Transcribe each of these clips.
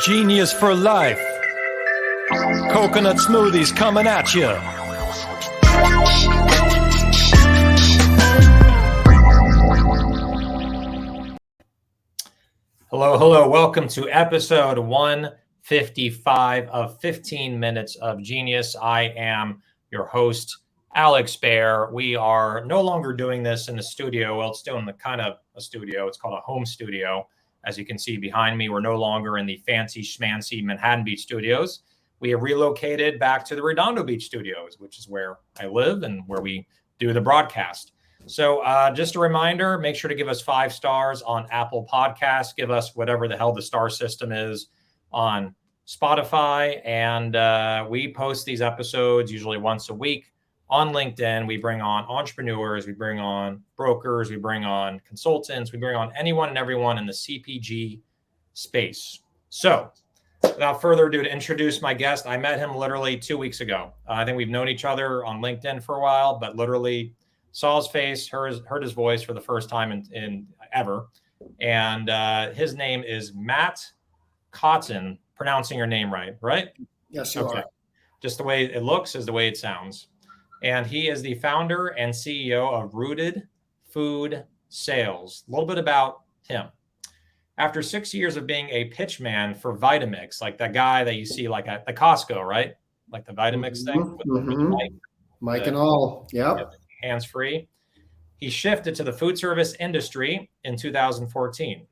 Genius for life. Coconut smoothies coming at you. Hello. Welcome to episode 155 of 15 Minutes of Genius. I am your host, Alex Baer. We are no longer doing this in the studio. Well, it's doing the kind of a studio. It's called a home studio. As you can see behind me, we're no longer in the fancy schmancy Manhattan Beach studios. We have relocated back to the Redondo Beach studios, which is where I live and where we do the broadcast. So just a reminder, make sure to give us 5 stars on Apple Podcasts. Give us whatever the hell the star system is on Spotify. And we post these episodes usually once a week. On LinkedIn, we bring on entrepreneurs, we bring on brokers, we bring on consultants, we bring on anyone and everyone in the CPG space. So without further ado, to introduce my guest, I met him literally 2 weeks ago. I think we've known each other on LinkedIn for a while, but literally saw his face, heard his voice for the first time in ever. And his name is Matt Cotton, pronouncing your name right? Yes, you are. Just the way it looks is the way it sounds. And he is the founder and CEO of Rooted Food Sales. A little bit about him. After 6 years of being a pitchman for Vitamix, like that guy that you see like at the Costco, right? Like the Vitamix thing with the mic and all. Yep. Hands-free. He shifted to the food service industry in 2014.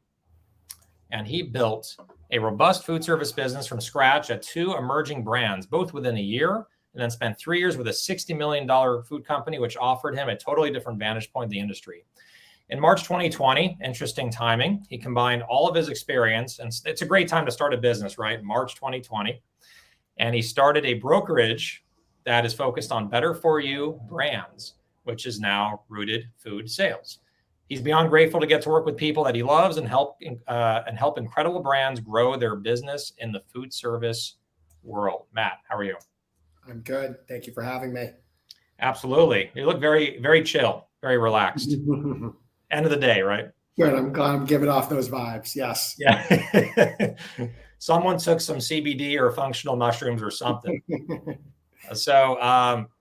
And he built a robust food service business from scratch at 2 emerging brands, both within a year, and then spent 3 years with a $60 million food company, which offered him a totally different vantage point in the industry. In March 2020, interesting timing, he combined all of his experience, and it's a great time to start a business, right? March 2020. And he started a brokerage that is focused on better for you brands, which is now Rooted Food Sales. He's beyond grateful to get to work with people that he loves and help incredible brands grow their business in the food service world. Matt, how are you? I'm good. Thank you for having me. Absolutely. You look very, very chill, very relaxed. End of the day, right? Good. I'm glad I'm giving off those vibes. Yes. Yeah. Someone took some CBD or functional mushrooms or something. So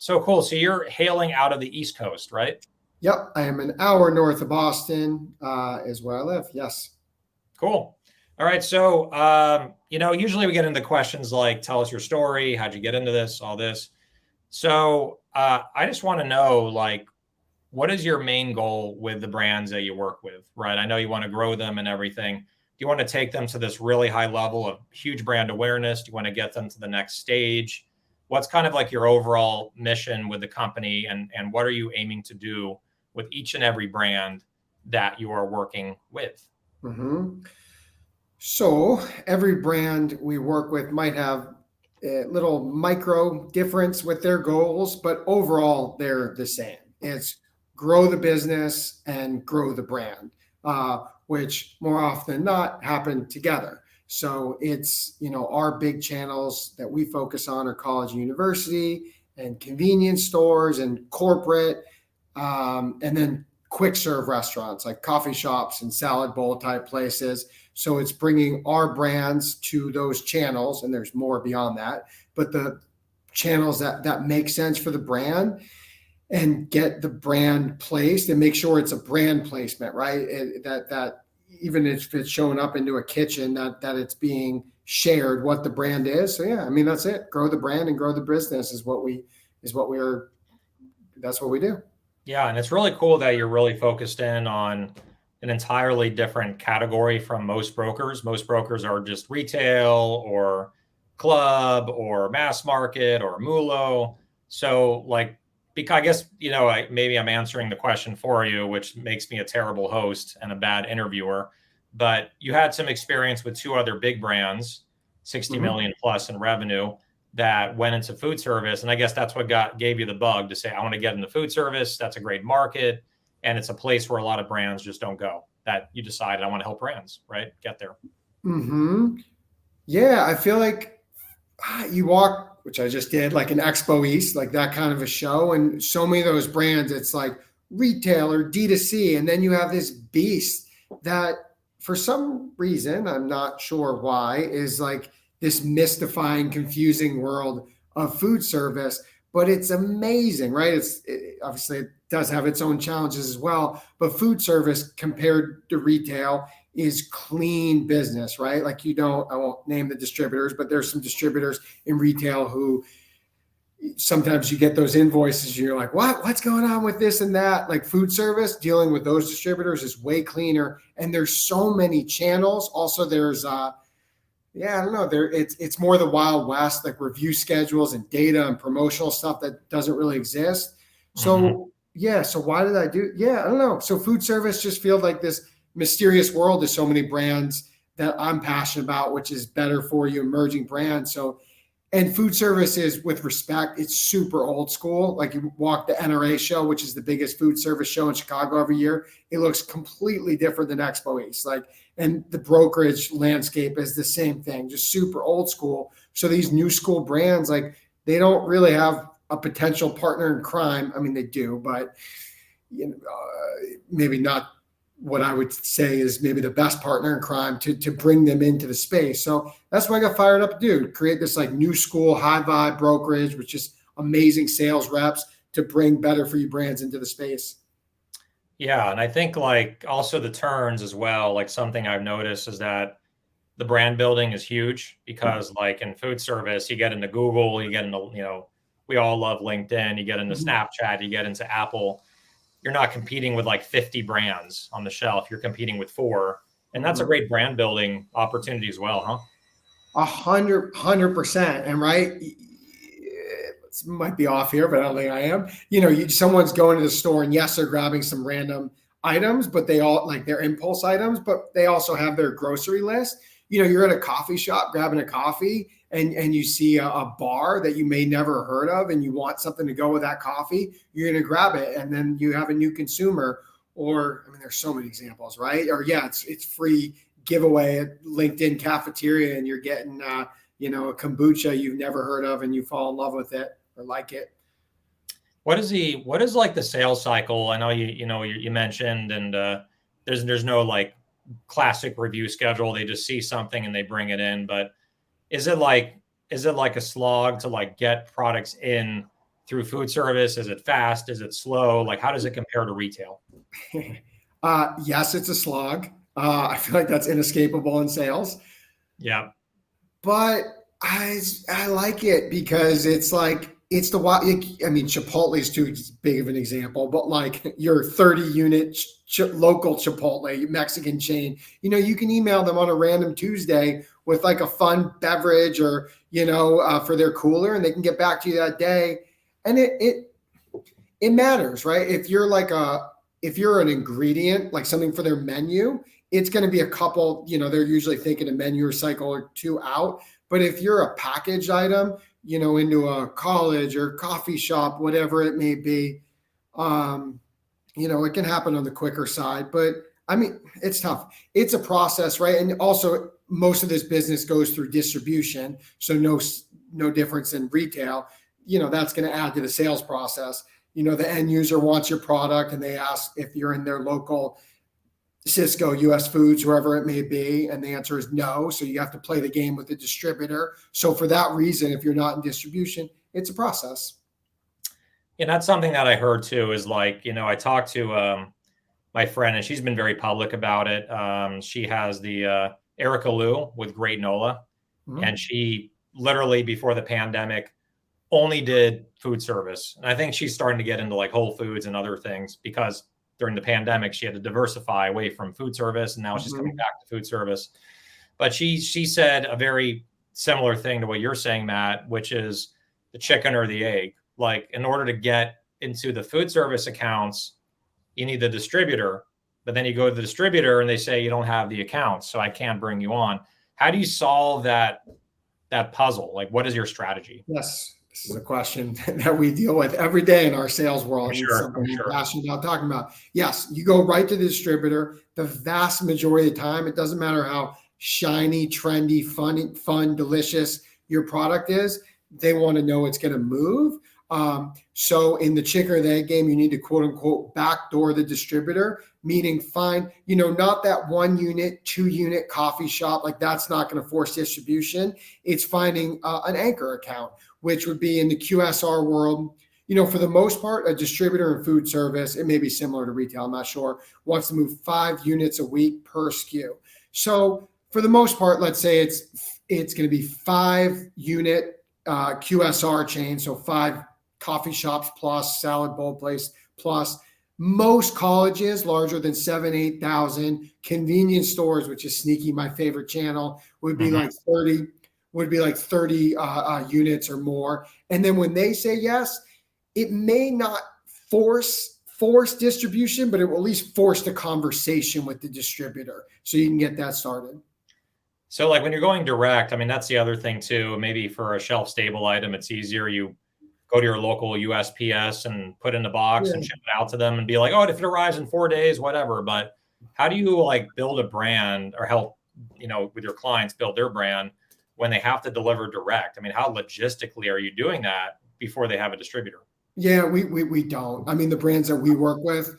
cool. So you're hailing out of the East Coast, right? Yep. I am an hour north of Boston, is where I live. Yes. Cool. All right. So, usually we get into questions like, tell us your story. How'd you get into this, all this? So I just want to know, like, what is your main goal with the brands that you work with, right? I know you want to grow them and everything. Do you want to take them to this really high level of huge brand awareness? Do you want to get them to the next stage? What's kind of like your overall mission with the company, and what are you aiming to do with each and every brand that you are working with? Mm-hmm. So every brand we work with might have a little micro difference with their goals, but overall they're the same. It's grow the business and grow the brand, which more often than not happen together. So it's, our big channels that we focus on are college and university and convenience stores and corporate, and then quick serve restaurants like coffee shops and salad bowl type places. So it's bringing our brands to those channels, and there's more beyond that, but the channels that make sense for the brand, and get the brand placed and make sure it's a brand placement, right? That even if it's showing up into a kitchen, that it's being shared what the brand is. So yeah, I mean, that's it. Grow the brand and grow the business is what we are. That's what we do. Yeah. And it's really cool that you're really focused in on an entirely different category from most brokers. Most brokers are just retail or club or mass market or MULO. So I guess, maybe I'm answering the question for you, which makes me a terrible host and a bad interviewer, but you had some experience with 2 other big brands, 60 million plus in revenue, that went into food service. And I guess that's what gave you the bug to say, I want to get into food service. That's a great market. And it's a place where a lot of brands just don't go, that you decided I want to help brands, right? Get there. Mm-hmm. Yeah. I feel like you walk, which I just did, like an Expo East, like that kind of a show. And so many of those brands, it's like retail or D2C. And then you have this beast that for some reason, I'm not sure why, is like this mystifying, confusing world of food service, but it's amazing, right? Obviously it does have its own challenges as well, but food service compared to retail is clean business, right? Like I won't name the distributors, but there's some distributors in retail who sometimes you get those invoices, you're like, what's going on with this and that? Like food service, dealing with those distributors is way cleaner. And there's so many channels. Also, there's I don't know, it's more the Wild West, like review schedules and data and promotional stuff that doesn't really exist. So so why did I do? Yeah, I don't know. So food service just feels like this mysterious world. There's so many brands that I'm passionate about, which is better for you, emerging brands. So, and food service is, with respect, it's super old school. Like you walk the NRA show, which is the biggest food service show in Chicago every year. It looks completely different than Expo East. And the brokerage landscape is the same thing, just super old school. So these new school brands, like they don't really have a potential partner in crime. I mean, they do, but maybe not what I would say is maybe the best partner in crime to bring them into the space. So that's what I got fired up to do, create this like new school, high vibe brokerage, which is amazing sales reps to bring better for you brands into the space. Yeah. And I think like also the turns as well, like something I've noticed is that the brand building is huge because like in food service, you get into Google, you get into, we all love LinkedIn, you get into Snapchat, you get into Apple. You're not competing with like 50 brands on the shelf. You're competing with 4. And that's a great brand building opportunity as well, huh? 100%. And right, it might be off here, but I don't think I am. Someone's going to the store and yes, they're grabbing some random items, but they all like their impulse items, but they also have their grocery list. You're at a coffee shop grabbing a coffee and you see a bar that you may never heard of and you want something to go with that coffee, you're going to grab it. And then you have a new consumer, or, I mean, there's so many examples, right? Or it's free giveaway at LinkedIn cafeteria and you're getting, a kombucha you've never heard of and you fall in love with it or like it. What is like the sales cycle? I know you mentioned, and there's no like classic review schedule. They just see something and they bring it in, but is it like a slog to like get products in through food service? Is it fast? Is it slow? Like, how does it compare to retail? Yes, it's a slog. I feel like that's inescapable in sales. Yeah. But I like it because it's like, Chipotle is too big of an example, but like your 30 unit local Chipotle Mexican chain, you can email them on a random Tuesday with like a fun beverage or, for their cooler, and they can get back to you that day. And it matters, right? If you're an ingredient, like something for their menu, it's going to be a couple, they're usually thinking a menu or cycle or 2 out. But if you're a packaged item, into a college or coffee shop, whatever it may be, it can happen on the quicker side, but I mean, it's tough. It's a process, right? And also most of this business goes through distribution. So no difference in retail, that's going to add to the sales process. The end user wants your product and they ask if you're in their local Cisco, US Foods, whoever it may be, and the answer is no. So you have to play the game with the distributor. So for that reason, if you're not in distribution, it's a process. And that's something that I heard too, is like, I talked to my friend and she's been very public about it. She has the Erica Liu with Great Nola. And she literally before the pandemic only did food service. And I think she's starting to get into like Whole Foods and other things because during the pandemic, she had to diversify away from food service, and now she's coming back to food service. But she said a very similar thing to what you're saying, Matt, which is the chicken or the egg. Like, in order to get into the food service accounts, you need the distributor, but then you go to the distributor and they say you don't have the accounts, so I can't bring you on. How do you solve that puzzle? Like, what is your strategy? Yes. This is a question that we deal with every day in our sales world. Sure, it's something we're passionate about talking about. Yes, you go right to the distributor. The vast majority of the time, it doesn't matter how shiny, trendy, fun, delicious your product is. They want to know it's going to move. So in the chicken or the egg game, you need to quote unquote backdoor the distributor, meaning find, not that 1 unit, 2 unit coffee shop. Like that's not going to force distribution. It's finding an anchor account, which would be in the QSR world. For the most part, a distributor in food service, it may be similar to retail, I'm not sure, wants to move 5 units a week per SKU. So for the most part, let's say it's going to be 5 unit QSR chain, so 5 coffee shops plus, salad bowl place plus. Most colleges larger than 7,000-8,000, convenience stores, which is sneaky, my favorite channel, would be like 30 units or more. And then when they say yes, it may not force distribution, but it will at least force the conversation with the distributor so you can get that started. So like when you're going direct, I mean, that's the other thing too. Maybe for a shelf stable item, it's easier. You go to your local USPS and put in the box and ship it out to them and be like, oh, if it arrives in 4 days, whatever. But how do you like build a brand or help, with your clients build their brand when they have to deliver direct? I mean, how logistically are you doing that before they have a distributor? Yeah, we don't. I mean, the brands that we work with,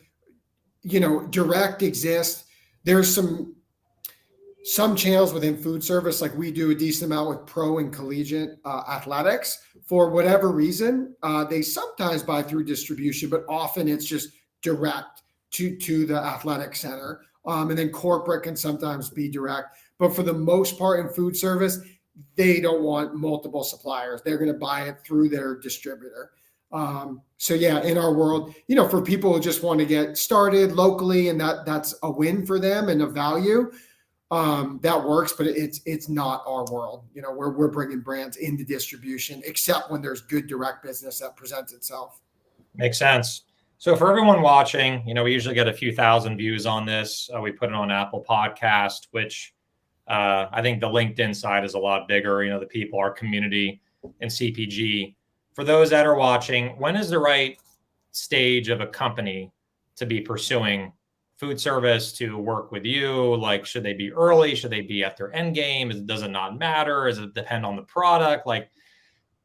direct exists. There's some channels within food service, like we do a decent amount with pro and collegiate athletics. For whatever reason, they sometimes buy through distribution, but often it's just direct to the athletic center. And then corporate can sometimes be direct. But for the most part in food service, they don't want multiple suppliers. They're going to buy it through their distributor. So yeah, in our world, for people who just want to get started locally and that's a win for them and a value, that works, but it's not our world. We're bringing brands into distribution, except when there's good direct business that presents itself. Makes sense. So for everyone watching, we usually get a few thousand views on this. We put it on Apple Podcast, which I think the LinkedIn side is a lot bigger. The people, our community in CPG. For those that are watching, when is the right stage of a company to be pursuing food service to work with you? Like, should they be early? Should they be at their end game? Does it not matter? Does it depend on the product? Like,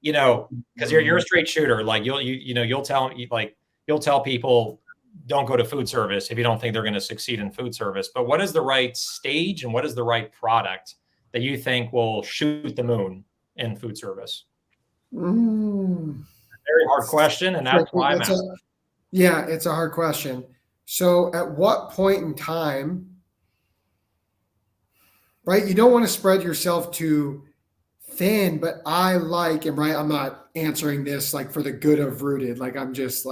because you're a straight shooter. Like you'll tell people don't go to food service if you don't think they're going to succeed in food service. But what is the right stage and what is the right product that you think will shoot the moon in food service? Very hard question, and that's why I'm asking. Yeah, it's a hard question. So at what point in time, right? You don't want to spread yourself too thin, but I'm not answering this like for the good of Rooted. Like I'm just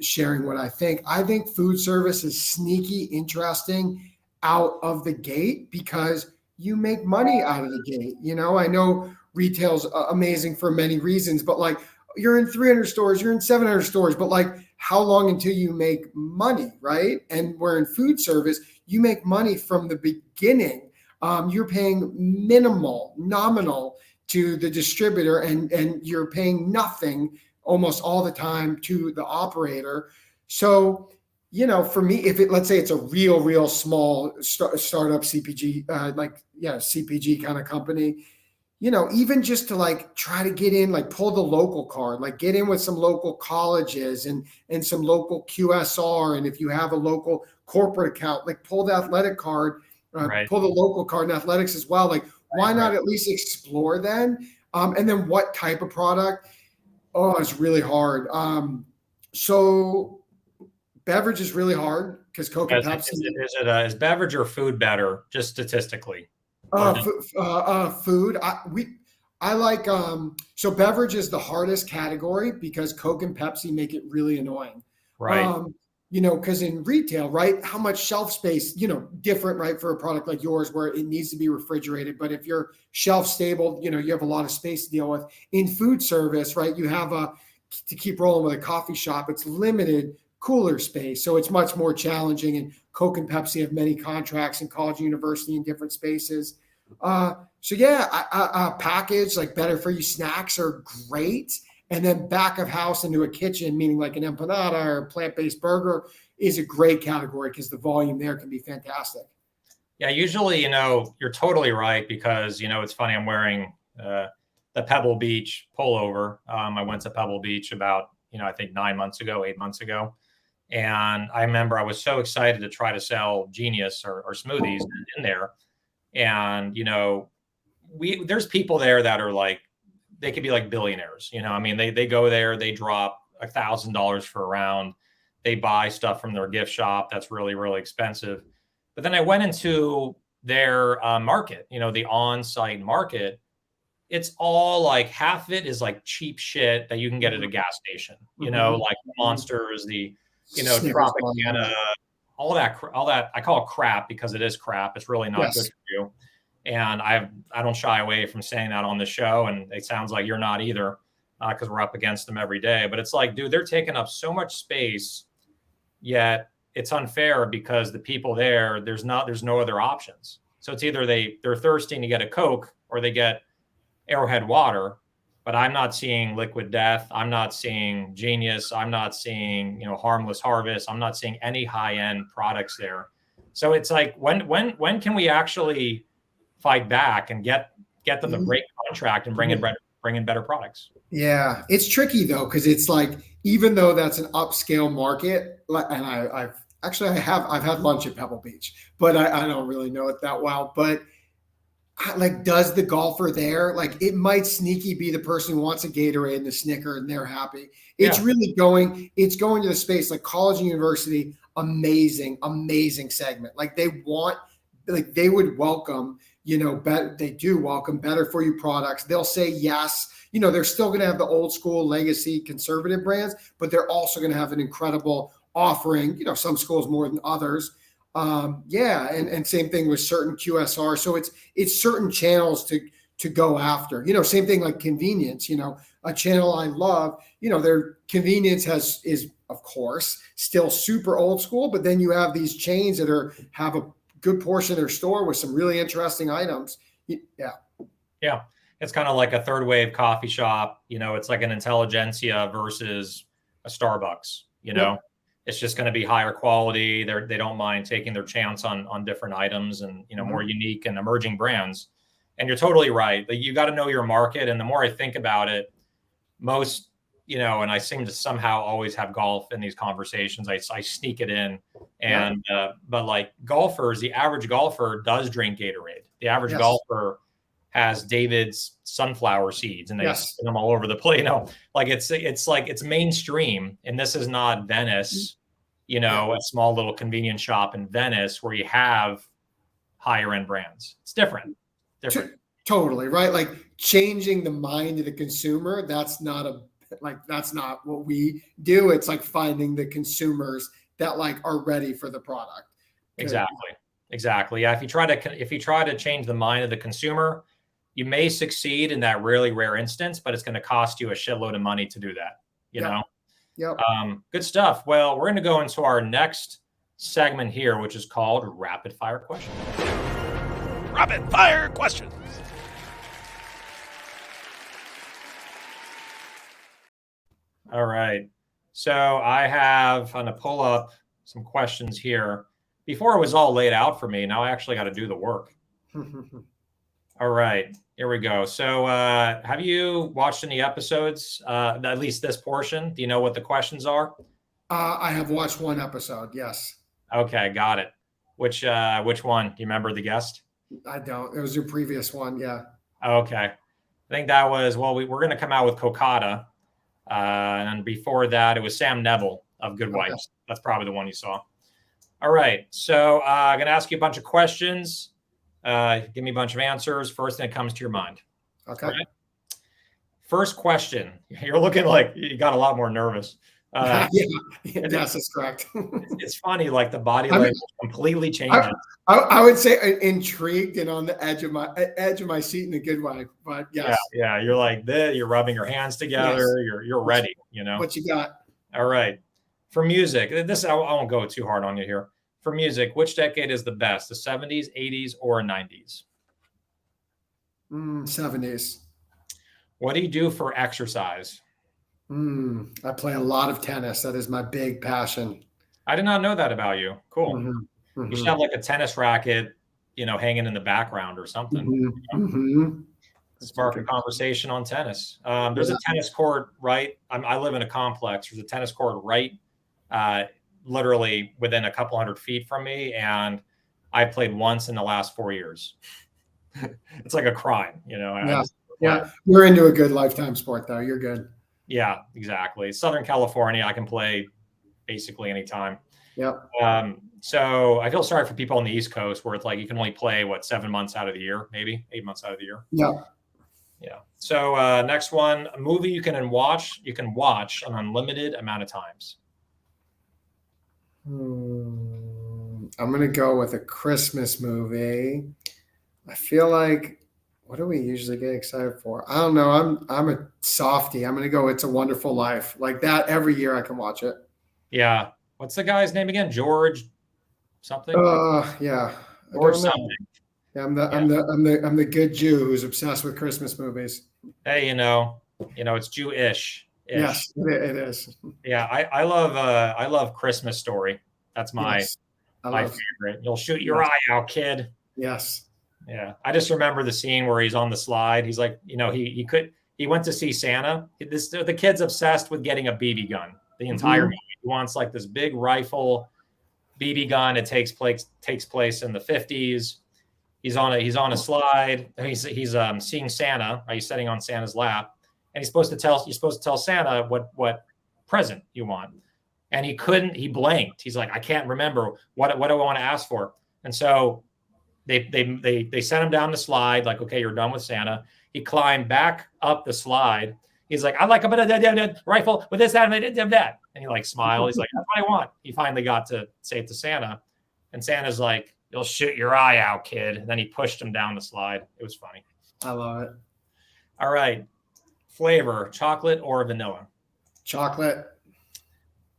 sharing what I think. I think food service is sneaky interesting out of the gate because you make money out of the gate. I know retail's amazing for many reasons, but like you're in 300 stores, you're in 700 stores, but like how long until you make money, right? And where in food service, you make money from the beginning. You're paying nominal to the distributor and you're paying nothing almost all the time to the operator. So, for me, let's say it's a real small startup CPG, CPG kind of company, even just to like try to get in, like pull the local card, like get in with some local colleges and some local QSR. And if you have a local corporate account, like pull the athletic card, pull the local card in athletics as well. Like, why not at least explore then? And then what type of product? Oh, it's really hard. So beverage is really hard because Coke and Pepsi. Is beverage or food better, just statistically? Food. I like so beverage is the hardest category because Coke and Pepsi make it really annoying. Right. Because in retail, right, how much shelf space, different, right, for a product like yours where it needs to be refrigerated. But if you're shelf stable, you have a lot of space to deal with. In food service, right, you have to keep rolling with a coffee shop, it's limited cooler space. So it's much more challenging. And Coke and Pepsi have many contracts in college and university in different spaces. So yeah, a package like better for you snacks are great. And then back of house into a kitchen, meaning like an empanada or a plant-based burger is a great category because the volume there can be fantastic. Yeah, usually, you're totally right because, it's funny. I'm wearing the the Pebble Beach pullover. I went to Pebble Beach about, I think 8 months ago. And I remember I was so excited to try to sell Genius or smoothies in there. And, there's people there that are like, they could be like billionaires, I mean, they go there, they drop $1,000 for a round. They buy stuff from their gift shop that's really, really expensive. But then I went into their market, the on-site market. It's all like half of it is like cheap shit that you can get at a gas station, like Monsters, the, Tropicana, all that. I call it crap because it is crap. It's really not good for you. And I don't shy away from saying that on the show. And it sounds like you're not either, because we're up against them every day. But it's like, dude, they're taking up so much space, yet it's unfair because the people there, there's no other options. So it's either they're thirsty to get a Coke or they get Arrowhead water. But I'm not seeing Liquid Death. I'm not seeing Genius. I'm not seeing, Harmless Harvest. I'm not seeing any high-end products there. So it's like, when can we actually fight back and get them to break contract and bring in better products? Yeah, it's tricky though, because it's like, even though that's an upscale market, and I've had lunch at Pebble Beach, but I don't really know it that well. But like, does the golfer there, like, it might sneaky be the person who wants a Gatorade and a Snicker and they're happy. It's really going to the space like college and university. Amazing segment. Like, they would welcome, they do welcome better for you products. They'll say yes. They're still going to have the old school legacy conservative brands, but they're also going to have an incredible offering, some schools more than others. And same thing with certain QSR. So it's certain channels to go after, same thing like convenience, a channel I love, their convenience is of course still super old school, but then you have these chains that have a good portion of their store with some really interesting items. Yeah. It's kind of like a third wave coffee shop. It's like an Intelligentsia versus a Starbucks, It's just going to be higher quality. They don't mind taking their chance on different items and, more unique and emerging brands. And you're totally right. You got to know your market. And the more I think about it, most, and I seem to somehow always have golf in these conversations. I sneak it in. And, but like golfers, the average golfer does drink Gatorade. The average golfer has David's sunflower seeds and they spin them all over the place. Like it's mainstream. And this is not Venice, a small little convenience shop in Venice where you have higher end brands. It's different. Totally. Right. Like, changing the mind of the consumer. That's not what we do. It's like finding the consumers that like are ready for the product. Exactly. Yeah. If you try to change the mind of the consumer, you may succeed in that really rare instance, but it's going to cost you a shitload of money to do that, know? Yep. Good stuff. Well, we're going to go into our next segment here, which is called Rapid Fire Questions. Rapid Fire Questions. All right. So I'm going to pull up some questions here. Before it was all laid out for me. Now I actually got to do the work. All right, here we go. So have you watched any episodes, at least this portion? Do you know what the questions are? I have watched one episode, yes. Okay, got it. Which one? Do you remember the guest? I don't. It was your previous one, yeah. Okay. I think that was, we're going to come out with Kokata. And before that, it was Sam Neville of Good Wipes. Okay. That's probably the one you saw. All right, so I'm going to ask you a bunch of questions. Give me a bunch of answers. First thing that comes to your mind. Okay. Right? First question. You're looking like you got a lot more nervous. Yes, that's correct. It's funny, like the body language completely changes. I would say intrigued and on the edge of my seat in a good way. But yes. Yeah. You're like this. You're rubbing your hands together. Yes. You're ready. What you got? All right. For music, I won't go too hard on you here. For music, which decade is the best? The 70s, 80s, or 90s? 70s. What do you do for exercise? I play a lot of tennis. That is my big passion. I did not know that about you. Cool. Mm-hmm. You should have like a tennis racket, hanging in the background or something. Spark a conversation on tennis. There's a tennis court right. I live in a complex. There's a tennis court right, literally within a couple hundred feet from me, and I played once in the last 4 years. It's like a crime, you know. Yeah. You're into a good lifetime sport, though. You're good. Yeah, exactly. Southern California, I can play basically anytime. Yep. So I feel sorry for people on the East Coast where it's like you can only play 7 months out of the year, maybe 8 months out of the year. Yeah. Yeah. So next one, a movie you can watch an unlimited amount of times. I'm gonna go with a Christmas movie. I feel like, what do we usually get excited for? I don't know. I'm a softie. I'm gonna go It's a Wonderful Life. Like that every year I can watch it. Yeah. What's the guy's name again? George something? Yeah. Or something. Yeah, I'm the good Jew who's obsessed with Christmas movies. Hey, you know, it's Jewish. Yes, it is. Yeah, I love Christmas Story. That's my favorite. You'll shoot your eye out, kid. Yes. Yeah, I just remember the scene where he's on the slide. He's like, he went to see Santa. The kid's obsessed with getting a BB gun. The entire movie. He wants like this big rifle BB gun. It takes place in the 50s. He's on a slide. He's seeing Santa. He's sitting on Santa's lap, and you're supposed to tell Santa what present you want. And he couldn't. He blanked. He's like, I can't remember what do I want to ask for. And so they sent him down the slide. Like, okay, you're done with Santa. He climbed back up the slide. He's like, I'd like a bit of rifle with this, that, and that. And he like smiled. He's like, that's what I want. He finally got to say it to Santa. And Santa's like, you'll shoot your eye out, kid. And then he pushed him down the slide. It was funny. I love it. All right. Flavor, chocolate or vanilla? Chocolate.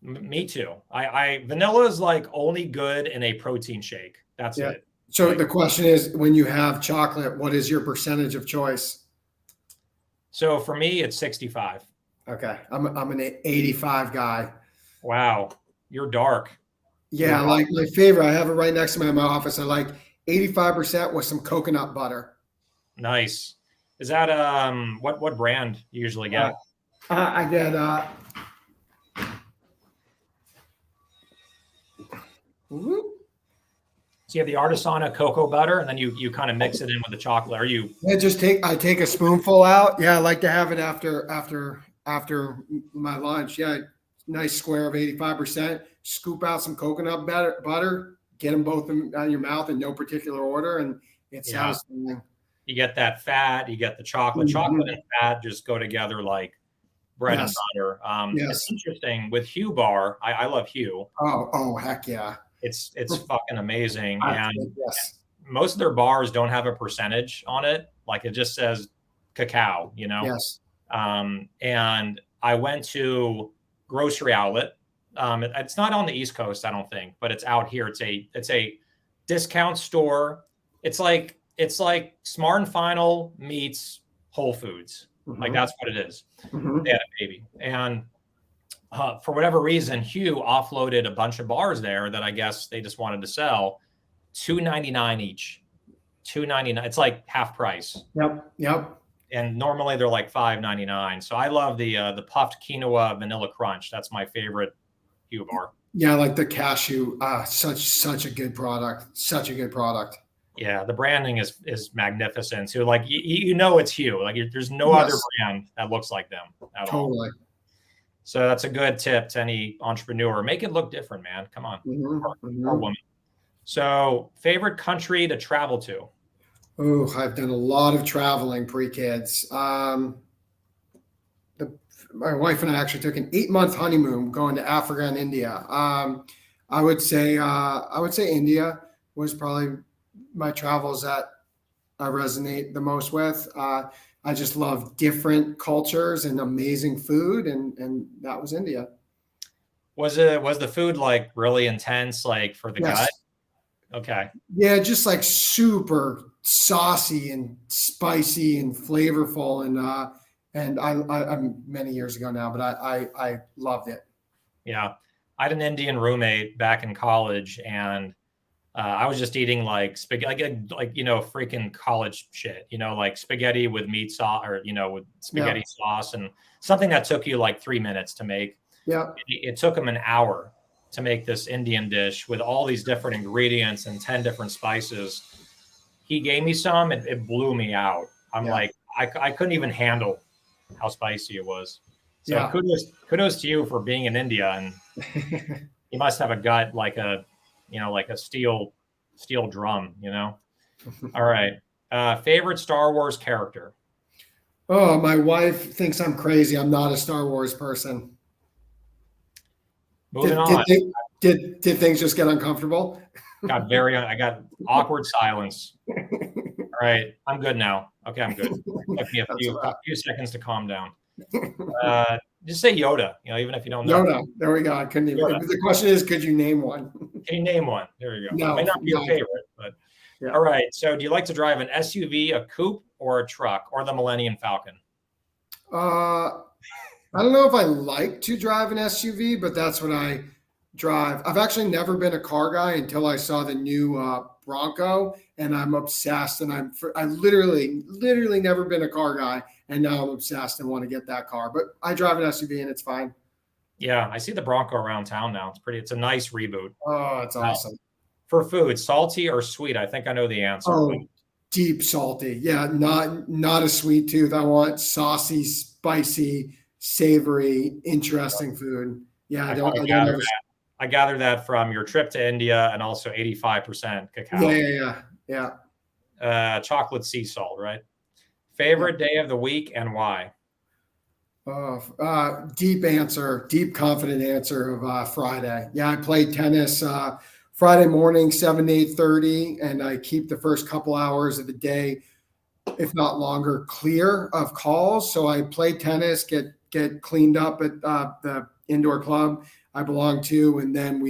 Me too. Vanilla is like only good in a protein shake. That's it. So the question is, when you have chocolate, what is your percentage of choice? So for me, it's 65. Okay. I'm an 85 guy. Wow. You're dark. Yeah. Like my favorite, I have it right next to me in my office. I like 85% with some coconut butter. Nice. Is that, what brand you usually get? I get, So you have the Artisana cocoa butter, and then you kind of mix it in with the chocolate. I take a spoonful out. Yeah, I like to have it after my lunch. Yeah, nice square of 85%. Scoop out some coconut butter. Get them both in your mouth in no particular order, and it's satisfying. You get that fat. You get the chocolate. Chocolate and fat just go together like bread and butter. It's interesting with Hue Bar. I love Hue. Oh, heck yeah. It's fucking amazing. And most of their bars don't have a percentage on it. Like it just says cacao, you know? Yes. And I went to Grocery Outlet. It's not on the East Coast, I don't think, but it's out here. It's a discount store. It's like Smart and Final meets Whole Foods. Like that's what it is. They had a baby. And for whatever reason, Hue offloaded a bunch of bars there that I guess they just wanted to sell. $2.99 each. $2.99. It's like half price. Yep. And normally they're like $5.99. So I love the puffed quinoa vanilla crunch. That's my favorite Hue bar. Yeah, like the cashew. Such a good product. Such a good product. Yeah, the branding is magnificent. So like you know it's Hue. Like there's no other brand that looks like them at all. Totally. So that's a good tip to any entrepreneur. Make it look different, man. Come on. Or woman. So favorite country to travel to? Oh, I've done a lot of traveling pre-kids. My wife and I actually took an 8-month honeymoon going to Africa and India. I would say India was probably my travels that I resonate the most with. I just love different cultures and amazing food, and that was India. Was the food like really intense, like for the gut? Okay. Yeah, just like super saucy and spicy and flavorful, and I'm many years ago now, but I loved it. Yeah, I had an Indian roommate back in college, and I was just eating like spaghetti, like freaking college shit. Like spaghetti with meat sauce, or with spaghetti sauce, and something that took you like 3 minutes to make. Yeah. It took him an hour to make this Indian dish with all these different ingredients and 10 different spices. He gave me some, and it blew me out. I'm like, I couldn't even handle how spicy it was. So kudos to you for being in India, and you must have a gut like a steel drum, All right. Favorite Star Wars character? Oh, my wife thinks I'm crazy. I'm not a Star Wars person. Moving on. Did things just get uncomfortable? I got awkward silence. All right. I'm good now. Okay, I'm good. It took me a few seconds to calm down. Just say Yoda, even if you don't know. Yoda. There we go. I couldn't even. The question is, could you name one? Can you name one? There we go. No, it may not be your favorite, but all right. So do you like to drive an SUV, a coupe, or a truck, or the Millennium Falcon? I don't know if I like to drive an SUV, but that's what I drive. I've actually never been a car guy until I saw the new Bronco, and I'm obsessed. And I literally never been a car guy, and now I'm obsessed and want to get that car. But I drive an SUV, and it's fine. Yeah, I see the Bronco around town now. It's a nice reboot. Oh, it's awesome. For food, salty or sweet? I think I know the answer. Oh, deep salty. Yeah, not a sweet tooth. I want saucy, spicy, savory, interesting food. Yeah, I gather that from your trip to India, and also 85% cacao. Yeah. Chocolate sea salt, right? Favorite day of the week and why? Deep confident answer of Friday. Yeah, I played tennis Friday morning, 7 to 8:30, and I keep the first couple hours of the day, if not longer, clear of calls. So I play tennis, get cleaned up at the indoor club I belong to, and then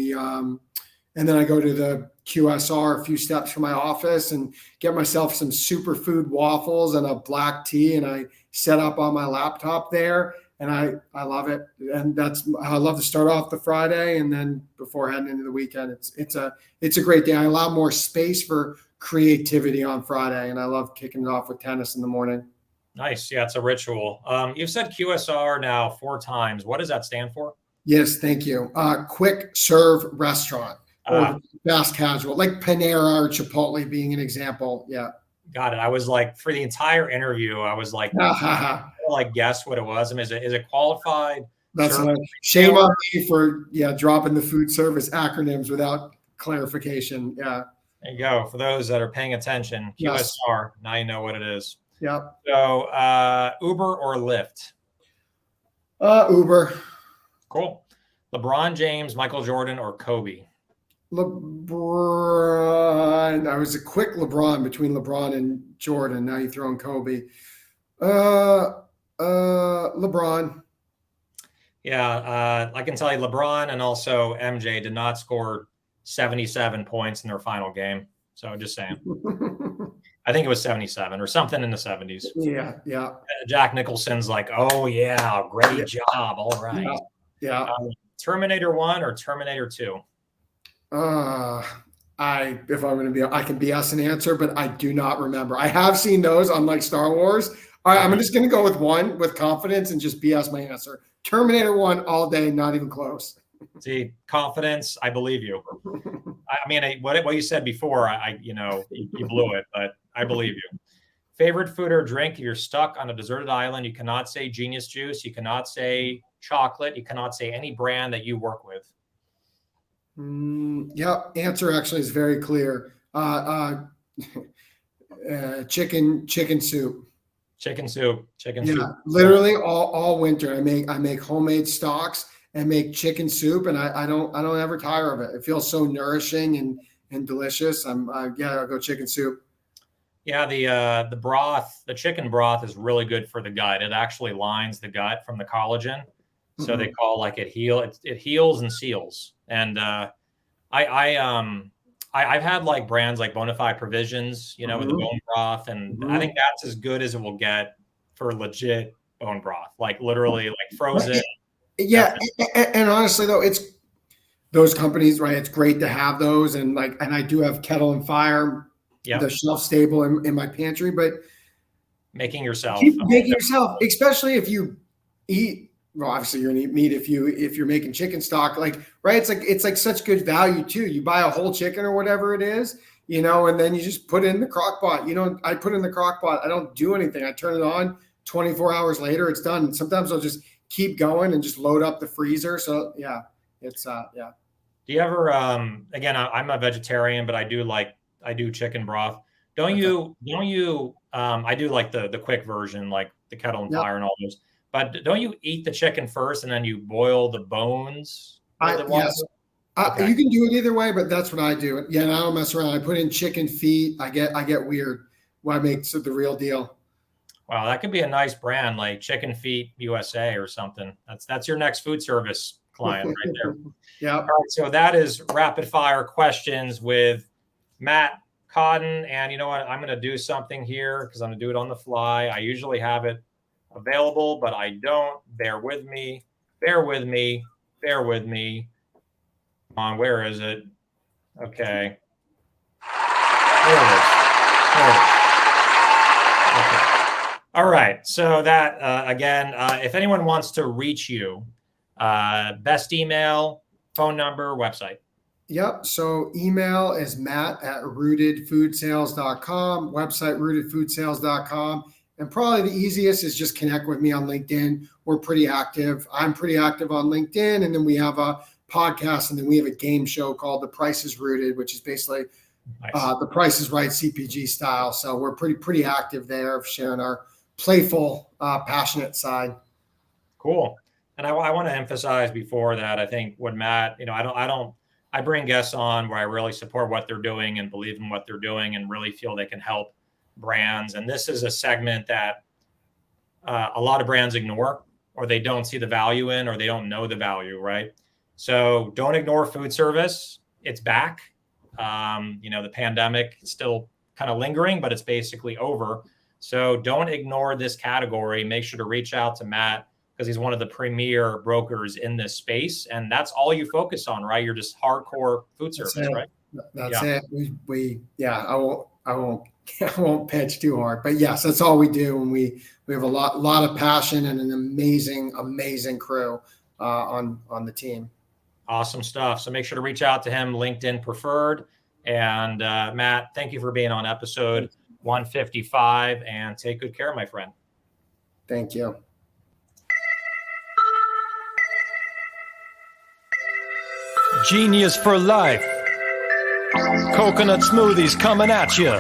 I go to the QSR a few steps from my office and get myself some superfood waffles and a black tea, and I set up on my laptop there, and I love it. And I love to start off the Friday, and then before heading into the weekend, it's a great day. I allow more space for creativity on Friday, and I love kicking it off with tennis in the morning. Nice. Yeah, it's a ritual. You've said QSR now 4 times. What does that stand for? Yes, thank you. Quick serve restaurant or fast casual, like Panera or Chipotle being an example. Yeah. Got it. I was like, for the entire interview, I was like, guess what it was. I mean, is it qualified? That's shame on me for dropping the food service acronyms without clarification. Yeah. There you go. For those that are paying attention, QSR. Now you know what it is. Yeah. So Uber or Lyft? Uber. Cool. LeBron James, Michael Jordan, or Kobe? LeBron. I was a quick LeBron between LeBron and Jordan. Now you throw in Kobe. LeBron. Yeah, I can tell you LeBron and also MJ did not score 77 points in their final game. So just saying. I think it was 77 or something in the 70s. Yeah. Jack Nicholson's like, oh, yeah, great job. All right. Yeah. Terminator 1 or Terminator 2? I can BS an answer, but I do not remember. I have seen those on like Star Wars. All right, I'm just going to go with one with confidence and just BS my answer. Terminator 1 all day, not even close. See, confidence, I believe you. I mean, what you said before, you blew it, but I believe you. Favorite food or drink? If you're stuck on a deserted island, you cannot say Genius Juice. You cannot say chocolate. You cannot say any brand that you work with. Answer actually is very clear. Chicken soup. Chicken soup. Literally all winter. I make homemade stocks and make chicken soup, and I don't ever tire of it. It feels so nourishing and delicious. I'll go chicken soup. Yeah, the chicken broth is really good for the gut. It actually lines the gut from the collagen. So they call it heals and seals. And I've had like brands like Bonafide Provisions, with the bone broth, and I think that's as good as it will get for legit bone broth, like literally like frozen. Yeah, and honestly though, those companies, right? It's great to have those. And I do have Kettle and Fire, the shelf stable in my pantry, but making yourself, especially if you eat, well, obviously you're gonna eat meat if you're making chicken stock, right? It's like such good value too. You buy a whole chicken or whatever it is, and then you just put it in the crock pot. I put it in the crock pot. I don't do anything. I turn it on 24 hours later, it's done. Sometimes I'll just keep going and just load up the freezer. So yeah, it's yeah. Do you ever, again, I'm a vegetarian, but I do chicken broth. Don't you, I do like the quick version, like the Kettle and Fire and all those, but don't you eat the chicken first and then you boil the bones? Yes. You can do it either way, but that's what I do. Yeah. And I don't mess around. I put in chicken feet. I get weird when I make the real deal. Wow. That could be a nice brand, like Chicken Feet USA or something. That's your next food service client right there. Yeah. All right. So that is rapid fire questions with Matt Cotton. And you know what? I'm going to do something here because I'm going to do it on the fly. I usually have it available, but I don't. Bear with me. Come on, where is it? Okay. There it is. Okay. All right. So that, again, if anyone wants to reach you, best email, phone number, website. Yep. So email is matt@rootedfoodsales.com, website rootedfoodsales.com. And probably the easiest is just connect with me on LinkedIn. We're pretty active. I'm pretty active on LinkedIn. And then we have a podcast, and then we have a game show called The Price is Rooted, which is basically The Price is Right CPG style. So we're pretty active there, sharing our playful, passionate side. Cool. And I want to emphasize before that, I think what Matt, I bring guests on where I really support what they're doing and believe in what they're doing and really feel they can help brands. And this is a segment that a lot of brands ignore, or they don't see the value in, or they don't know the value, right? So don't ignore food service. It's back. The pandemic is still kind of lingering, but it's basically over. So don't ignore this category. Make sure to reach out to Matt because he's one of the premier brokers in this space. And that's all you focus on, right? You're just hardcore food service, right? That's it. I won't pitch too hard, but yes, that's all we do. And we have a lot of passion and an amazing crew on the team. Awesome stuff. So make sure to reach out to him, LinkedIn preferred. And Matt, thank you for being on episode 155, and take good care, my friend. Thank you. Genius for life. Coconut smoothies coming at you.